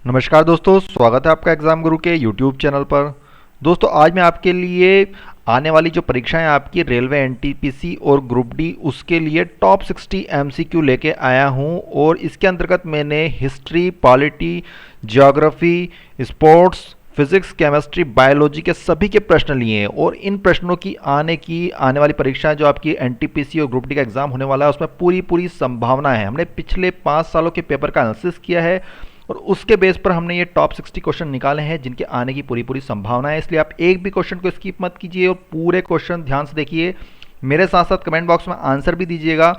नमस्कार दोस्तों, स्वागत है आपका एग्जाम गुरु के यूट्यूब चैनल पर। दोस्तों आज मैं आपके लिए आने वाली जो परीक्षाएं आपकी रेलवे एनटीपीसी और ग्रुप डी उसके लिए टॉप 60 एमसीक्यू लेके आया हूं। और इसके अंतर्गत मैंने history, polity, geography, sports, physics, chemistry, biology के सभी के प्रश्न लिए हैं। और इन प्रश्नों की आने वाली परीक्षाएं जो आपकी एनटीपीसी और ग्रुप डी का एग्जाम होने वाला है उसमें पूरी पूरी संभावना है। हमने पिछले 5 सालों के पेपर का एनालिसिस किया है और उसके बेस पर हमने ये टॉप 60 क्वेश्चन निकाले हैं जिनके आने की पूरी पूरी संभावना है। इसलिए आप एक भी क्वेश्चन को स्किप मत कीजिए और पूरे क्वेश्चन ध्यान से देखिए। मेरे साथ साथ कमेंट बॉक्स में आंसर भी दीजिएगा।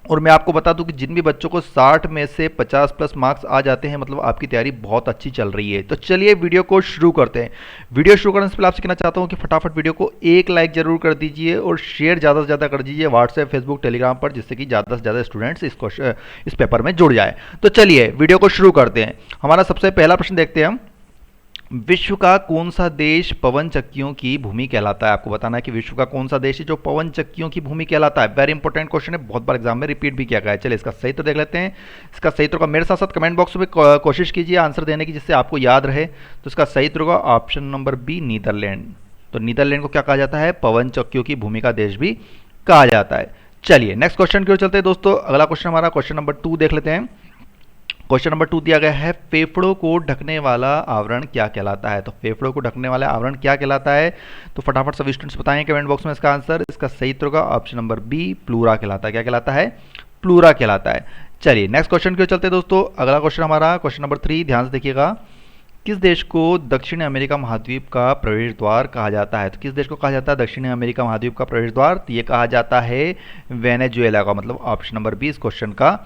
और मैं आपको बता दूं कि जिन भी बच्चों को 60 में से 50 प्लस मार्क्स आ जाते हैं मतलब आपकी तैयारी बहुत अच्छी चल रही है। तो चलिए वीडियो को शुरू करते हैं। वीडियो शुरू करने से पहले आपसे कहना चाहता हूं कि फटाफट वीडियो को एक लाइक जरूर कर दीजिए और शेयर ज़्यादा से ज़्यादा कर दीजिए व्हाट्सएप, फेसबुक, टेलीग्राम पर, जिससे कि ज़्यादा से ज़्यादा स्टूडेंट्स इस पेपर में जुड़ जाए। तो चलिए वीडियो को शुरू करते हैं। हमारा सबसे पहला प्रश्न देखते हैं हम। विश्व का कौन सा देश पवन चक्कियों की भूमि कहलाता है? आपको बताना है कि विश्व का कौन सा देश है जो पवन चक्कियों की भूमि कहलाता है। वेरी इंपॉर्टेंट क्वेश्चन है, बहुत बार एग्जाम में रिपीट भी किया गया है। चलिए इसका सही तो देख लेते हैं। इसका सही तो मेरे साथ साथ कमेंट बॉक्स में कोशिश कीजिए आंसर देने की, जिससे आपको याद रहे। तो इसका सही तो होगा ऑप्शन नंबर बी, नीदरलैंड। तो नीदरलैंड को क्या कहा जाता है? पवन चक्कियों की भूमि का देश भी कहा जाता है। चलिए नेक्स्ट क्वेश्चन की ओर चलते हैं दोस्तों। अगला क्वेश्चन हमारा क्वेश्चन नंबर 2 देख लेते हैं। क्वेश्चन नंबर 2 दिया गया है, फेफड़ों को ढकने वाला आवरण क्या कहलाता है? तो फेफड़ों को ढकने वाला आवरण क्या कहलाता है? तो फटाफट सभी स्टूडेंट्स बताएं कमेंट बॉक्स में इसका आंसर। इसका सही उत्तर होगा ऑप्शन नंबर बी, प्लूरा कहलाता है। क्या कहलाता है? प्लूरा कहलाता है। चलिए नेक्स्ट क्वेश्चन की ओर चलते हैं दोस्तों। अगला क्वेश्चन हमारा क्वेश्चन नंबर 3, ध्यान से देखिएगा। किस देश को दक्षिण अमेरिका महाद्वीप का प्रवेश द्वार कहा जाता है? तो किस देश को कहा जाता है दक्षिण अमेरिका महाद्वीप का प्रवेश द्वार? तो ये कहा जाता है वेनेजुएला का। मतलब ऑप्शन नंबर बी इस क्वेश्चन का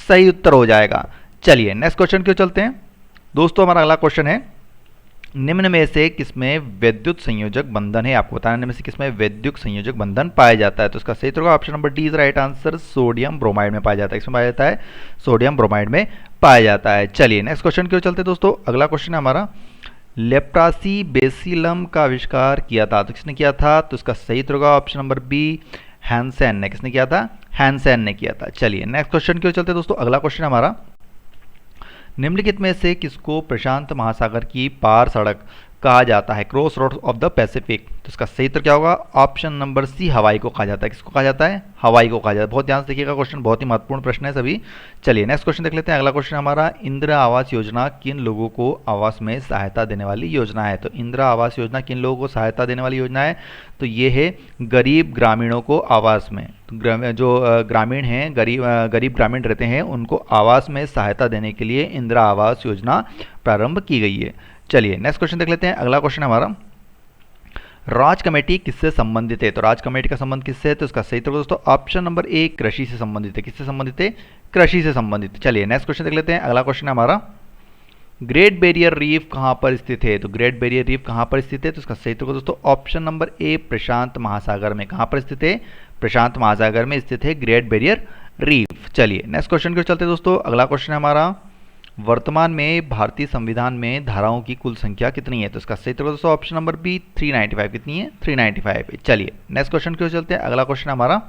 सही उत्तर हो जाएगा। चलिए नेक्स्ट क्वेश्चन क्यों चलते हैं दोस्तों। हमारा अगला क्वेश्चन है, निम्न में से किसमें विद्युत संयोजक बंधन है? आपको बताना निम्न में से किसमें विद्युत संयोजक बंधन पाया जाता है। तो इसका सही उत्तर होगा option number D is right answer, sodium bromide में पाया जाता है। इसमें पाया जाता है सोडियम ब्रोमाइड में पाया जाता है। चलिए नेक्स्ट क्वेश्चन क्यों चलते हैं दोस्तों। अगला क्वेश्चन है हमारा, लेप्रासी बेसिलम का आविष्कार किया था तो किसने किया था? तो इसका सही उत्तर होगा ऑप्शन नंबर बी, हैंसेन ने। किसने किया था? हैंसेन ने किया था। चलिए नेक्स्ट क्वेश्चन क्यों चलते हैं दोस्तों। अगला क्वेश्चन हमारा, निम्नलिखित में से किसको प्रशांत महासागर की पार सड़क कहा जाता है? Cross road of the Pacific. तो इसका सही उत्तर क्या होगा? ऑप्शन नंबर सी, हवाई को कहा जाता है। किसको कहा जाता है? हवाई को कहा जाता है। बहुत ध्यान से देखिएगा, क्वेश्चन बहुत ही महत्वपूर्ण प्रश्न है सभी। चलिए नेक्स्ट क्वेश्चन देख लेते हैं। अगला क्वेश्चन हमारा, इंदिरा आवास योजना किन लोगों को आवास में सहायता देने वाली योजना है? तो इंदिरा आवास योजना किन लोगों को सहायता देने वाली योजना है? तो ये है गरीब ग्रामीणों को आवास में। तो जो ग्रामीण हैं, गरीब ग्रामीण रहते हैं, उनको आवास में सहायता देने के लिए इंदिरा आवास योजना प्रारंभ की गई है। चलिए नेक्स्ट क्वेश्चन देख लेते हैं। अगला क्वेश्चन हमारा, राज कमेटी किससे संबंधित है? तो राज कमेटी का संबंध किससे है? तो इसका सही उत्तर दोस्तों ऑप्शन नंबर ए, कृषि से संबंधित है। किससे संबंधित है? कृषि से संबंधित है। चलिए नेक्स्ट क्वेश्चन देख लेते हैं। अगला क्वेश्चन है हमारा, ग्रेट बैरियर रीफ कहां पर स्थित है? तो ग्रेट बैरियर रीफ कहां पर स्थित है? तो इसका सही उत्तर दोस्तों ऑप्शन नंबर ए, प्रशांत महासागर में। कहां पर स्थित है? प्रशांत महासागर में स्थित है ग्रेट बैरियर रीफ। चलिए नेक्स्ट क्वेश्चन की ओर चलते हैं दोस्तों। अगला क्वेश्चन है हमारा, वर्तमान में भारतीय संविधान में धाराओं की कुल संख्या कितनी है? तो इसका सही उत्तर दोस्तों ऑप्शन नंबर बी, 395। कितनी है? 395। चलिए नेक्स्ट क्वेश्चन की ओर चलते हैं। अगला क्वेश्चन हमारा,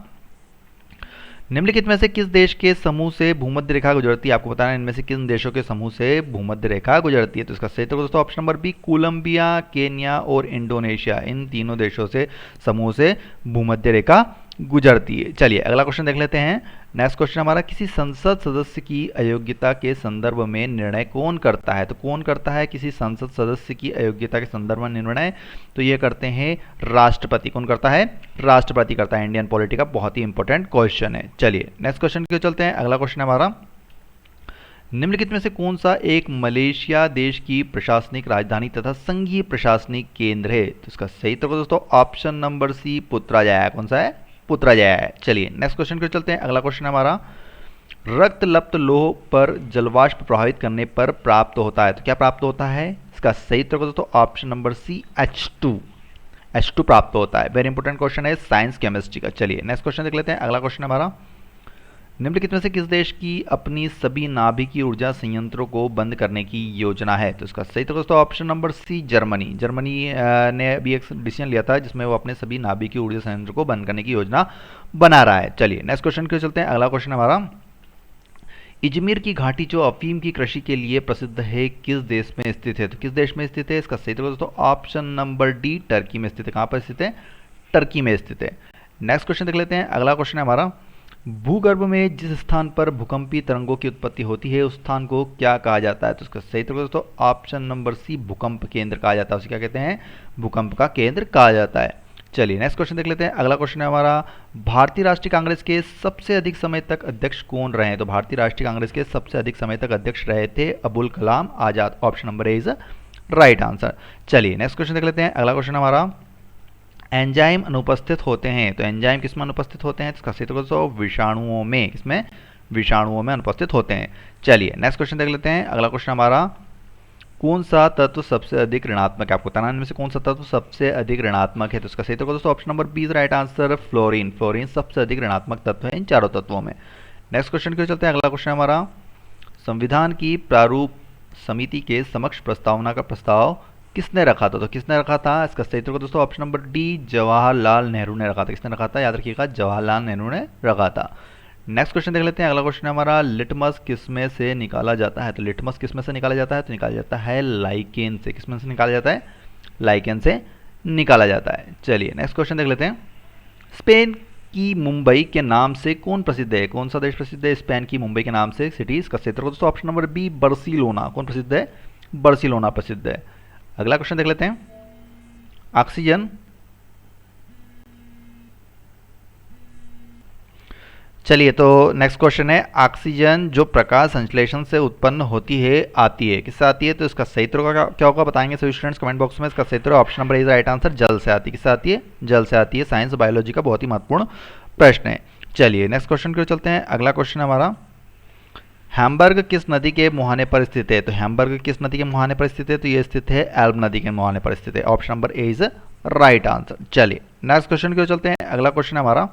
निम्नलिखित में से किस देश के समूह से भूमध्य रेखा गुजरती है? आपको बताना है इनमें से किन देशों के समूह से भूमध्य रेखा गुजरती है। तो इसका सही उत्तर दोस्तों option number B, Colombia, Kenya और इंडोनेशिया। इन तीनों देशों से समूह से भूमध्य रेखा गुजरती है। चलिए अगला क्वेश्चन देख लेते हैं। नेक्स्ट क्वेश्चन हमारा, किसी संसद सदस्य की अयोग्यता के संदर्भ में निर्णय कौन करता है? तो कौन करता है किसी संसद सदस्य की अयोग्यता के संदर्भ में निर्णय? तो ये करते हैं राष्ट्रपति। कौन करता है? राष्ट्रपति करता है। इंडियन पॉलिटी का बहुत ही इंपॉर्टेंट क्वेश्चन है। चलिए नेक्स्ट क्वेश्चन की ओर चलते हैं। अगला क्वेश्चन हमारा, निम्नलिखित में से कौन सा एक मलेशिया देश की प्रशासनिक राजधानी तथा संघीय प्रशासनिक केंद्र है? तो इसका सही उत्तर दोस्तों ऑप्शन नंबर सी, पुत्रजाया। कौन सा है? पुत्रजाया है। चलिए नेक्स्ट क्वेश्चन की ओर चलते हैं। अगला क्वेश्चन हमारा, रक्तलप्त लौह पर जलवाष्प प्रभावित करने पर प्राप्त होता है। तो क्या प्राप्त होता है? इसका सही उत्तर दोस्तों ऑप्शन नंबर सी, H2। H2 प्राप्त होता है। वेरी इंपॉर्टेंट क्वेश्चन है साइंस केमिस्ट्री का। चलिए नेक्स्ट क्वेश्चन देख लेते हैं। अगला क्वेश्चन हमारा, निम्नलिखित में से किस देश की अपनी सभी नाभिकीय ऊर्जा संयंत्रों को बंद करने की योजना है? तो इसका सही तो दोस्तों option number C, Germany. Germany ने अभी एक डिसीजन लिया था जिसमें वो अपने सभी नाभिकीय ऊर्जा संयंत्र को बंद करने की योजना बना रहा है। चलिए नेक्स्ट क्वेश्चन की ओर चलते हैं। अगला क्वेश्चन हमारा, इजमिर की घाटी जो अफीम की कृषि के लिए प्रसिद्ध है किस देश में स्थित है? तो किस देश में स्थित है? इसका सही उत्तर दोस्तों ऑप्शन नंबर डी टर्की में स्थित है। कहाँ पर स्थित है? टर्की में स्थित है। नेक्स्ट क्वेश्चन देख लेते हैं। अगला क्वेश्चन है हमारा, भूगर्भ में जिस स्थान पर भूकंपीय तरंगों की उत्पत्ति होती है उस स्थान को क्या कहा जाता है? तो इसका सही उत्तर दोस्तों ऑप्शन नंबर सी भूकंप केंद्र कहा जाता है। उसे क्या कहते हैं? भूकंप का केंद्र कहा जाता है। चलिए नेक्स्ट क्वेश्चन देख लेते हैं। अगला क्वेश्चन है हमारा, भारतीय राष्ट्रीय कांग्रेस के सबसे अधिक समय तक अध्यक्ष कौन रहे हैं? तो भारतीय राष्ट्रीय कांग्रेस के सबसे अधिक समय तक अध्यक्ष रहे थे Abul Kalam Azad. Option number A is right answer. चलिए नेक्स्ट क्वेश्चन देख लेते हैं। अगला क्वेश्चन हमारा, एंजाइम अनुपस्थित होते हैं तो एंजाइम किसमें अनुपस्थित होते हैं? इसका सही उत्तर विषाणुओं में। इसमें विषाणुओं में अनुपस्थित होते हैं। चलिए नेक्स्ट क्वेश्चन देख लेते हैं। अगला क्वेश्चन हमारा, कौन सा तत्व सबसे अधिक ऋणात्मक है? आपको बताना इनमें से कौन सा तत्व सबसे अधिक ऋणात्मक है? तो इसका सही उत्तर दोस्तों option number B is right answer, fluorine. Fluorine सबसे अधिक ऋणात्मक तत्व है इन चारों तत्वों में। नेक्स्ट क्वेश्चन की ओर चलते हैं। अगला क्वेश्चन हमारा, संविधान की प्रारूप समिति के समक्ष प्रस्तावना का प्रस्ताव किसने रखा था? तो किसने रखा था? इसका सही उत्तर दोस्तों option number D Jawaharlal Nehru ने रखा था। किसने रखा था? याद रखिएगा, जवाहरलाल नेहरू ने रखा था। नेक्स्ट क्वेश्चन देख लेते हैं। अगला क्वेश्चन हमारा, लिटमस किसमें से निकाला जाता है? तो लिटमस किसमें से निकाला जाता है? तो निकाला जाता है लाइकेन से। किसमें से निकाला जाता है? लाइकेन से निकाला जाता है। चलिए नेक्स्ट क्वेश्चन देख लेते हैं। स्पेन की मुंबई के नाम से कौन प्रसिद्ध है? कौन सा देश प्रसिद्ध है स्पेन की मुंबई के नाम से? सिटी। इसका सही उत्तर दोस्तों ऑप्शन नंबर बी बार्सिलोना। कौन प्रसिद्ध है? बार्सिलोना प्रसिद्ध है। अगला क्वेश्चन देख लेते हैं। ऑक्सीजन चलिए तो नेक्स्ट क्वेश्चन है, ऑक्सीजन जो प्रकाश संश्लेषण से उत्पन्न होती है आती है किससे आती है? तो इसका सही उत्तर क्या होगा बताएंगे सभी स्टूडेंट्स कमेंट बॉक्स में। इसका सही उत्तर option number is right answer, जल से आती है। किससे आती है? जल से आती है। साइंस बायोलॉजी का बहुत ही महत्वपूर्ण प्रश्न है। चलिए नेक्स्ट क्वेश्चन की ओर चलते हैं। अगला क्वेश्चन हमारा, हैम्बर्ग किस नदी के मुहाने पर स्थित है? तो हैम्बर्ग किस नदी के मुहाने पर स्थित है? तो ये स्थित है एल्ब नदी के मुहाने पर स्थित है। Option number A is right answer. चलिए नेक्स्ट क्वेश्चन की ओर चलते हैं। अगला क्वेश्चन हमारा,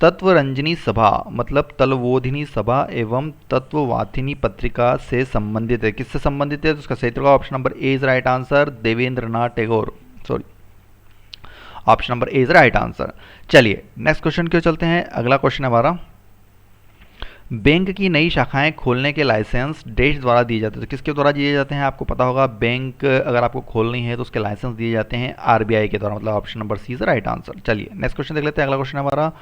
तत्वरंजनी सभा मतलब तलवोधिनी सभा एवं तत्ववाथिनी पत्रिका से संबंधित है। किससे संबंधित है? तो उसका सही उत्तर option number A is right answer, Devendranath Tagore. Sorry, option number A is right answer. चलिए नेक्स्ट क्वेश्चन की ओर चलते हैं। अगला क्वेश्चन हमारा, बैंक की नई शाखाएं खोलने के लाइसेंस देश द्वारा दिए जाते हैं। तो किसके द्वारा दिए जाते हैं? आपको पता होगा, बैंक अगर आपको खोलनी है तो उसके लाइसेंस दिए जाते हैं आरबीआई के द्वारा। मतलब option number C is right answer. चलिए नेक्स्ट क्वेश्चन देख लेते हैं। अगला क्वेश्चन हमारा,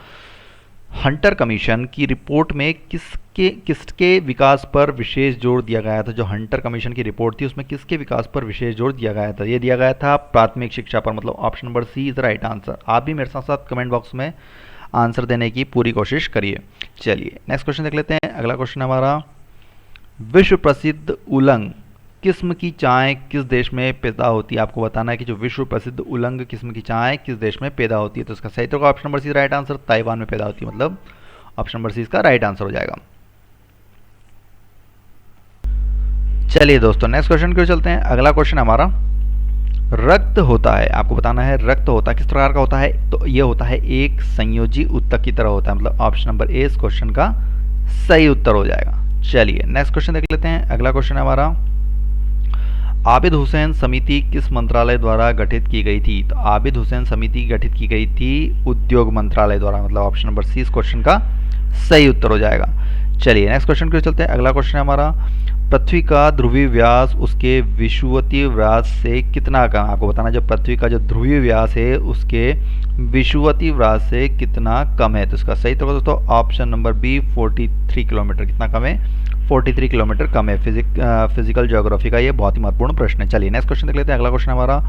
हंटर कमीशन की रिपोर्ट में किसके विकास पर विशेष जोर दिया गया था? जो हंटर कमीशन की रिपोर्ट थी उसमें किसके विकास पर विशेष जोर दिया गया था? ये दिया गया था प्राथमिक शिक्षा पर। मतलब option number C is right answer. आप भी मेरे साथ साथ कमेंट बॉक्स में आंसर देने की पूरी कोशिश करिए। चलिए नेक्स्ट क्वेश्चन देख लेते हैं। अगला क्वेश्चन हमारा, विश्व प्रसिद्ध उलंग किस्म की चाय किस देश में पैदा होती है? आपको बताना है कि जो विश्व प्रसिद्ध उलंग किस्म की चाय किस देश में पैदा होती है। तो इसका सही उत्तर option number C right answer, Taiwan में पैदा होती है। मतलब ऑप्शन नंबर सी इसका राइट आंसर हो जाएगा। चलिए दोस्तों नेक्स्ट क्वेश्चन की ओर चलते हैं। अगला क्वेश्चन हमारा, रक्त होता है, आपको बताना है रक्त होता है किस प्रकार का होता है? तो ये होता है एक संयोजी उत्तक की तरह होता है। मतलब ऑप्शन नंबर ए इस क्वेश्चन का सही उत्तर हो जाएगा। चलिए नेक्स्ट क्वेश्चन देख लेते हैं। अगला क्वेश्चन है हमारा, आबिद हुसैन समिति किस मंत्रालय द्वारा गठित की गई थी? तो आबिद हुसैन समिति गठित की गई थी उद्योग मंत्रालय द्वारा। मतलब ऑप्शन नंबर सी इस क्वेश्चन का सही उत्तर हो जाएगा। चलिए नेक्स्ट क्वेश्चन की ओर चलते हैं। अगला क्वेश्चन है हमारा, पृथ्वी का ध्रुवीय व्यास उसके विषुवतीय व्यास से कितना कम? आपको बताना है जो पृथ्वी का जो ध्रुवीय व्यास है उसके विषुवतीय व्यास से कितना कम है। तो इसका सही उत्तर दोस्तों ऑप्शन नंबर बी 43 किलोमीटर। कितना कम है? 43 किलोमीटर कम है। फिजिकल ज्योग्राफी का ये बहुत ही महत्वपूर्ण प्रश्न है। चलिए नेक्स्ट क्वेश्चन देख लेते हैं। अगला क्वेश्चन हमारा,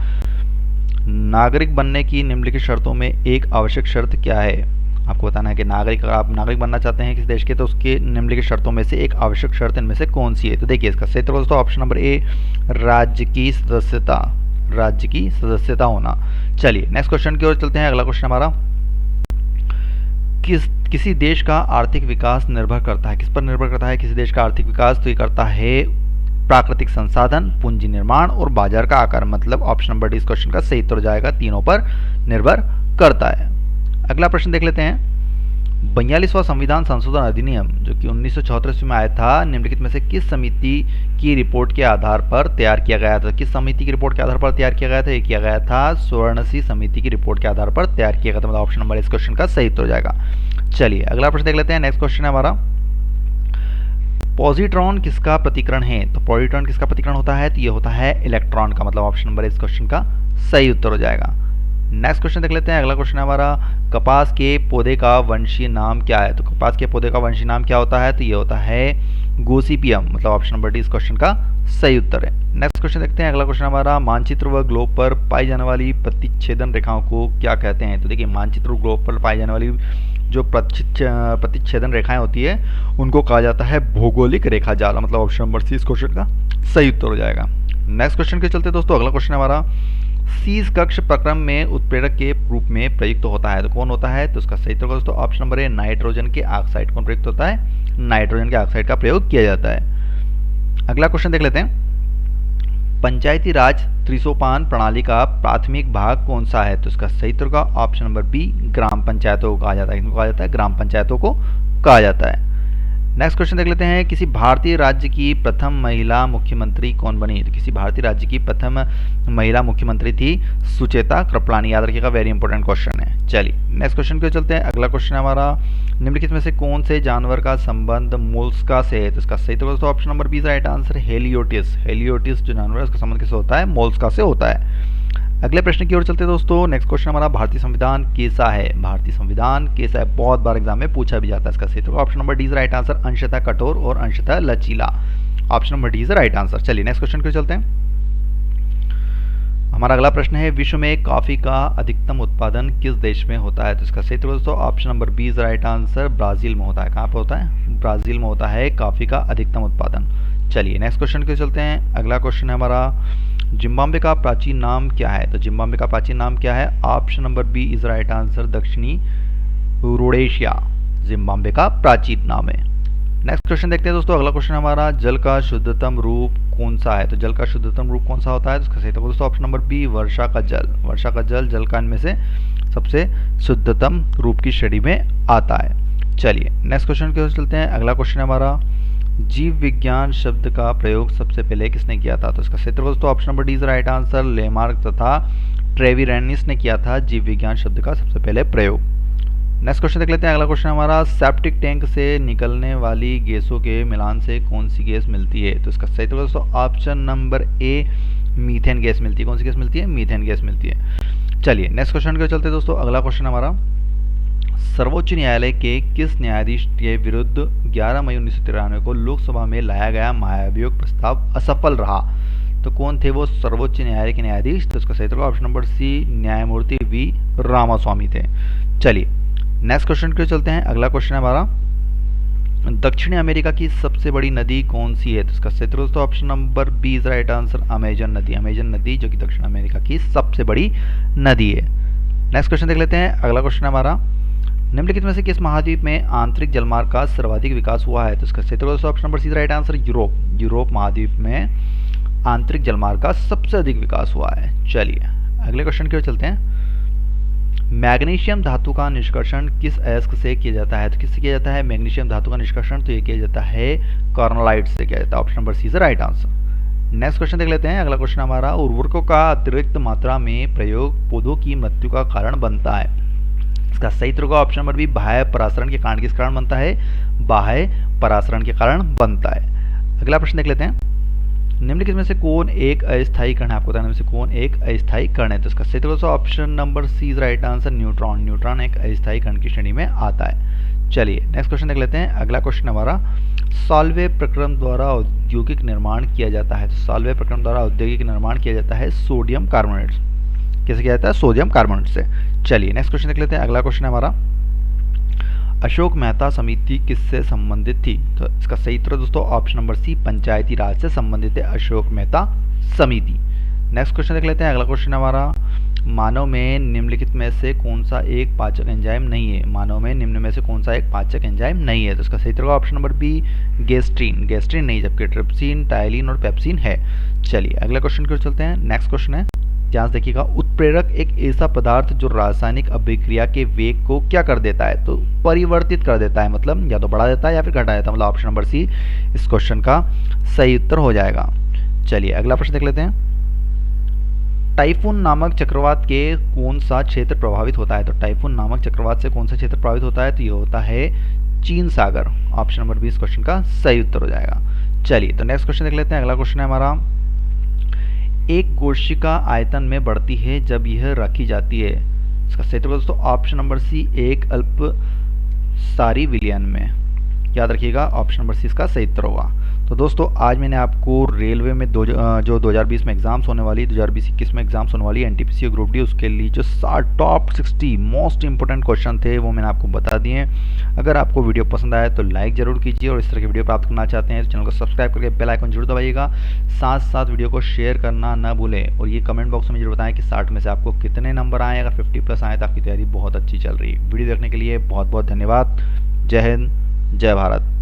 नागरिक बनने की निम्नलिखित शर्तों में एक आवश्यक शर्त क्या है? आपको बताना है कि नागरिक, अगर आप नागरिक बनना चाहते हैं किसी देश के तो उसके निम्नलिखित शर्तों में से एक आवश्यक शर्त इनमें से कौन सी है? तो देखिए इसका सही उत्तर दोस्तों ऑप्शन नंबर ए, राज्य की सदस्यता होना। चलिए नेक्स्ट क्वेश्चन की ओर चलते हैं। अगला क्वेश्चन हमारा, किसी देश का आर्थिक विकास निर्भर करता है, किस पर निर्भर करता है किसी देश का आर्थिक विकास? तो ये करता है प्राकृतिक संसाधन, पूंजी निर्माण और बाजार का आकार। मतलब ऑप्शन नंबर डी इस क्वेश्चन का सही उत्तर हो जाएगा, तीनों पर निर्भर करता है। अगला प्रश्न देख लेते हैं। 42वां संविधान संशोधन अधिनियम जो कि 1934 में आया था, निम्नलिखित में से किस समिति की रिपोर्ट के आधार पर तैयार किया गया था? किस समिति की रिपोर्ट के आधार पर तैयार किया गया था? ये किया गया था स्वर्णसी समिति की रिपोर्ट के आधार पर तैयार किया गया था। मतलब ऑप्शन नंबर इस क्वेश्चन का सही उत्तर हो जाएगा। चलिए अगला प्रश्न देख लेते हैं। नेक्स्ट क्वेश्चन है हमारा, पॉजिट्रॉन किसका प्रतिकरण है? तो पॉजिट्रॉन किसका प्रतिकरण होता है? तो ये होता है इलेक्ट्रॉन का, मतलब ऑप्शन नंबर इस क्वेश्चन का सही उत्तर हो जाएगा। नेक्स्ट क्वेश्चन देख लेते हैं। अगला क्वेश्चन है हमारा, कपास के पौधे का वंशीय नाम क्या है? तो कपास के पौधे का वंशीय नाम क्या होता है? तो ये होता है गोसिपियम, मतलब ऑप्शन नंबर डी इस क्वेश्चन का सही उत्तर है। नेक्स्ट क्वेश्चन देखते हैं। अगला क्वेश्चन हमारा, मानचित्र व ग्लोब पर पाई जाने वाली प्रतिच्छेदन रेखाओं को क्या कहते हैं? तो देखिए, मानचित्र व ग्लोब पर पाई जाने वाली जो प्रतिच्छेदन रेखाएं होती है उनको कहा जाता है भौगोलिक रेखा जाल, मतलब ऑप्शन नंबर सी इस क्वेश्चन का सही उत्तर हो जाएगा। नेक्स्ट क्वेश्चन के चलते दोस्तों, अगला क्वेश्चन हमारा, शीश कक्ष प्रक्रम में उत्प्रेरक के रूप में प्रयुक्त होता है, तो कौन होता है? तो उसका सही उत्तर दोस्तों ऑप्शन नंबर ए नाइट्रोजन के ऑक्साइड। कौन प्रयुक्त होता है? नाइट्रोजन के ऑक्साइड का प्रयोग किया जाता है। अगला क्वेश्चन देख लेते हैं। पंचायती राज त्रिसोपान प्रणाली का प्राथमिक भाग कौन सा है? तो इसका सही उत्तर का ऑप्शन नंबर बी ग्राम पंचायतों को कहा जाता है। किनको कहा जाता है? ग्राम पंचायतों को कहा जाता है। नेक्स्ट क्वेश्चन देख लेते हैं। किसी भारतीय राज्य की प्रथम महिला मुख्यमंत्री कौन बनी? तो किसी भारतीय राज्य की प्रथम महिला मुख्यमंत्री थी सुचेता कृपलानी। याद रखिएगा, वेरी इंपॉर्टेंट क्वेश्चन है। चलिए नेक्स्ट क्वेश्चन पे चलते हैं। अगला क्वेश्चन हमारा, निम्नलिखित में से कौन से जानवर का संबंध मोलस्का से है? तो इसका सही तो दोस्तों option number B right answer, Haliotis. Haliotis जो जानवर है उसका संबंध किससे होता है? मोलस्का से होता है। अगले प्रश्न की ओर चलते हैं दोस्तों। नेक्स्ट क्वेश्चन हमारा, भारतीय संविधान कैसा है? भारतीय संविधान कैसा है? बहुत बार एग्जाम में पूछा भी जाता है। इसका सही तो option number D right answer, अंशतः कठोर और अंशतः लचीला। Option number D is right answer. चलिए नेक्स्ट क्वेश्चन की ओर चलते हैं। हमारा अगला प्रश्न है, विश्व में कॉफी का अधिकतम उत्पादन किस देश में होता है? तो इसका सही तो दोस्तों option number B is right answer, Brazil में होता है। कहाँ पे होता है? ब्राजील में होता है कॉफी का अधिकतम उत्पादन। चलिए नेक्स्ट क्वेश्चन की ओर चलते हैं। अगला क्वेश्चन है हमारा, जिम्बाब्वे का प्राचीन नाम क्या है? तो जिम्बाब्वे का प्राचीन नाम क्या है? Option number B is right answer, दक्षिणी रोडेशिया जिम्बाब्वे का प्राचीन नाम है। नेक्स्ट क्वेश्चन देखते हैं दोस्तों। अगला क्वेश्चन हमारा, जल का शुद्धतम रूप कौन सा है? तो जल का शुद्धतम रूप कौन सा होता है? तो इसका सही तो दोस्तों ऑप्शन नंबर बी वर्षा का जल। वर्षा का जल जल का इनमें से सबसे शुद्धतम रूप की श्रेणी में आता है। चलिए नेक्स्ट क्वेश्चन की ओर चलते हैं। अगला क्वेश्चन हमारा, जीव विज्ञान शब्द का प्रयोग सबसे पहले किसने किया था? तो इसका सही तो दोस्तों option number D is right answer, Lamarck तथा ट्रेविरेनिस ने किया था जीव विज्ञान शब्द का सबसे पहले प्रयोग। नेक्स्ट क्वेश्चन देख लेते हैं। अगला क्वेश्चन हमारा, सेप्टिक टैंक से निकलने वाली गैसों के मिलान से कौन सी गैस मिलती है? तो इसका सही तो दोस्तों ऑप्शन नंबर ए मीथेन गैस मिलती है। कौन सी गैस मिलती है? मीथेन गैस मिलती है। चलिए नेक्स्ट क्वेश्चन के चलते दोस्तों। अगला क्वेश्चन हमारा, सर्वोच्च न्यायालय के किस न्यायाधीश के विरुद्ध 11 मई 1993 को लोकसभा में लाया गया महाभियोग प्रस्ताव असफल रहा? तो कौन थे वो सर्वोच्च न्यायालय के न्यायाधीश? तो इसका सही उत्तर ऑप्शन नंबर सी न्यायमूर्ति वी रामास्वामी थे। चलिए नेक्स्ट क्वेश्चन के चलते हैं। अगला क्वेश्चन है हमारा, दक्षिण अमेरिका की सबसे बड़ी नदी कौन सी है? तो इसका सही उत्तर option number B is right answer, Amazon नदी। अमेजन नदी जो कि दक्षिण अमेरिका की सबसे बड़ी नदी है। नेक्स्ट क्वेश्चन देख लेते हैं। अगला क्वेश्चन हमारा, निम्नलिखित में से किस महाद्वीप में आंतरिक जलमार्ग का सर्वाधिक विकास हुआ है? तो इसका सही उत्तर option number C right answer, Europe. Europe महाद्वीप में आंतरिक जलमार्ग का सबसे अधिक विकास हुआ है। चलिए अगले क्वेश्चन की ओर चलते हैं। मैग्नीशियम धातु का निष्कर्षण किस अयस्क से किया जाता है? तो किससे किया जाता है मैग्नीशियम धातु का निष्कर्षण? तो ये किया जाता है कार्नोलाइट से किया जाता है। Option number C is right answer. Next question देख लेते हैं। अगला क्वेश्चन हमारा, उर्वरकों का अतिरिक्त मात्रा में प्रयोग पौधों की मृत्यु का कारण बनता है? इसका सही उत्तर होगा ऑप्शन नंबर बी बाह्य परासरण के कारण। किस कारण बनता है? बाह्य परासरण के कारण बनता है। अगला प्रश्न देख लेते हैं। निम्नलिखित में से कौन एक अस्थायी कण है? आपको बताना में से कौन एक अस्थायी कण है? तो इसका सही उत्तर option number C is right answer, neutron. Neutron एक अस्थायी कण की श्रेणी में आता है। चलिए नेक्स्ट क्वेश्चन देख लेते हैं। अगला क्वेश्चन हमारा, सॉल्वे प्रक्रम द्वारा औद्योगिक निर्माण किया जाता है? तो सॉल्वे प्रक्रम द्वारा औद्योगिक निर्माण किया जाता है सोडियम कार्बोनेट। कैसे किया जाता है? सोडियम कार्बोनेट से। चलिए नेक्स्ट क्वेश्चन देख लेते हैं। अगला क्वेश्चन हमारा, अशोक मेहता समिति किससे संबंधित थी? तो इसका सही उत्तर दोस्तों ऑप्शन नंबर सी पंचायती राज से संबंधित है अशोक मेहता समिति। नेक्स्ट क्वेश्चन देख लेते हैं। अगला क्वेश्चन हमारा, मानव में निम्नलिखित में से कौन सा एक पाचक एंजाइम नहीं है? मानव में निम्न में से कौन सा एक पाचक एंजाइम नहीं है? तो इसका सही उत्तर option number B gastrin. Gastrin नहीं, जबकि ट्रिप्सिन, टाइलिन और पेप्सिन है। चलिए अगला क्वेश्चन की ओर चलते हैं। नेक्स्ट क्वेश्चन है, ध्यान से देखिएगा, उत्प्रेरक एक ऐसा पदार्थ जो रासायनिक अभिक्रिया के वेग को क्या कर देता है? तो परिवर्तित कर देता है, मतलब या तो बढ़ा देता है या फिर घटा देता है। मतलब ऑप्शन नंबर सी इस क्वेश्चन का सही उत्तर हो जाएगा। चलिए अगला प्रश्न देख लेते हैं। टाइफून नामक चक्रवात के कौन सा क्षेत्र प्रभावित होता है? तो टाइफून नामक चक्रवात से कौन सा क्षेत्र प्रभावित होता है? तो ये होता है चीन सागर। ऑप्शन नंबर बी इस क्वेश्चन का सही उत्तर हो जाएगा। चलिए तो नेक्स्ट क्वेश्चन देख लेते हैं। अगला क्वेश्चन है हमारा, एक कोशिका आयतन में बढ़ती है जब यह रखी जाती है। इसका सही उत्तर दोस्तों ऑप्शन नंबर सी, एक अल्प सारी विलयन में। याद रखिएगा ऑप्शन नंबर सी इसका सही उत्तर होगा। तो दोस्तों आज मैंने आपको रेलवे में जो 2020 में एग्जाम्स होने वाली, 2020-21 में एग्जाम्स होने वाली एनटीपीसी और ग्रुप डी, उसके लिए जो टॉप 60 मोस्ट इंपोर्टेंट क्वेश्चन थे वो मैंने आपको बता दिए हैं। अगर आपको वीडियो पसंद आया तो लाइक जरूर कीजिए, और इस तरह की वीडियो प्राप्त करना चाहते हैं तो चैनल को सब्सक्राइब करके बेल आइकन जरूर दबाइएगा। साथ साथ वीडियो को शेयर करना ना भूलें, और ये कमेंट बॉक्स में जरूर बताएं कि 60 में से आपको कितने नंबर आए। अगर 50+ आए तो आपकी तैयारी बहुत अच्छी चल रही है। वीडियो देखने के लिए बहुत बहुत धन्यवाद। जय हिंद, जय भारत।